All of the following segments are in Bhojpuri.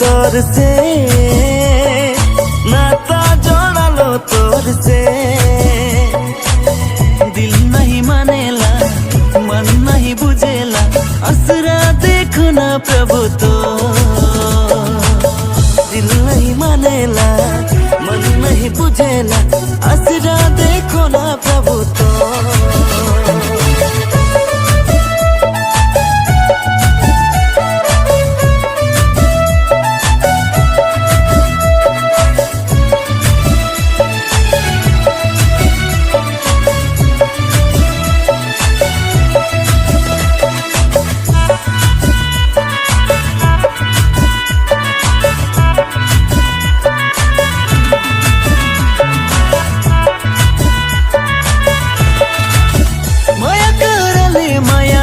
तोर से, नाता जोड़ा लो तोर से। दिल नहीं मानेला, मन नहीं बुझेला, असरा देखो ना प्रभु तो। दिल नहीं मानेला, मन नहीं बुझेला, असरा देखो ना प्रभु तो।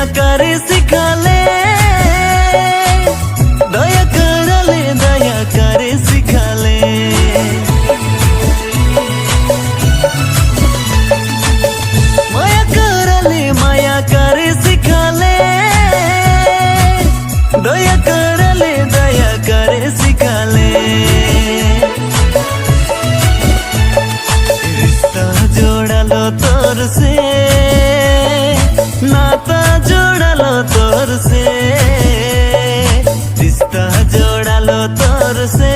करे सिखाले दया करले, दया करे सिखाले। माया करले, माया करे सिखाले, दया करले, दया करे सिखाले। रिश्ता जोड़ा लो तोर से, नाता जोड़ा लो तोर से। रिश्ता जोड़ा लो तोर से,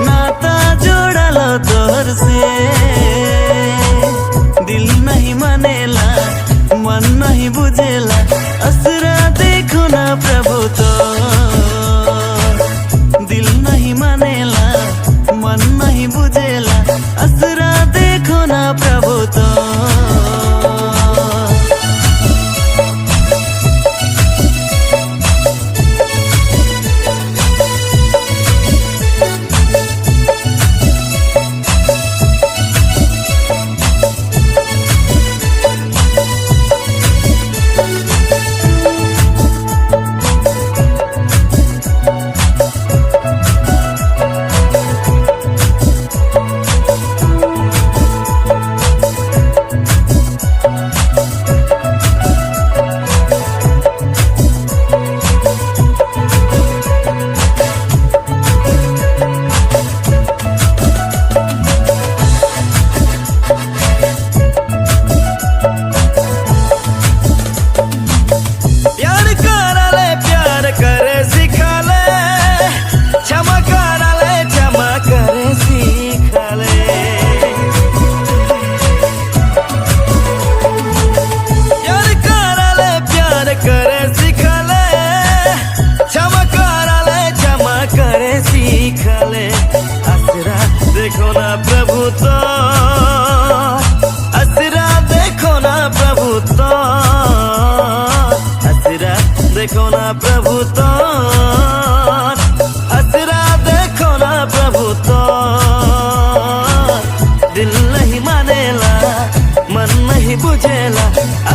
नाता जोड़ा लो तोर से। दिल नहीं मानेला, मन नहीं बुझेला, असरा देखो ना प्रभु तो। दिल नहीं मानेला, मन नहीं बुझेला, असरा देखो ना प्रभु तो। असरा देखो ना प्रभु तो, असरा देखो ना प्रभु तो, असरा देखो ना प्रभु तो, असरा देखो ना प्रभु तो। दिल नहीं मानेला, मन नहीं बुझेला,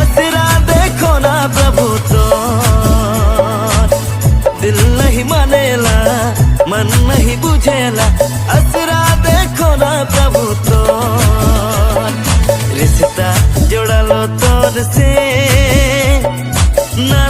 असरा देखो ना प्रभु तो। दिल नहीं मानेला, मन नहीं बुझेला, असरा देखो ना प्रभु तो। रिश्ता जोड़ा लो तोर से, ना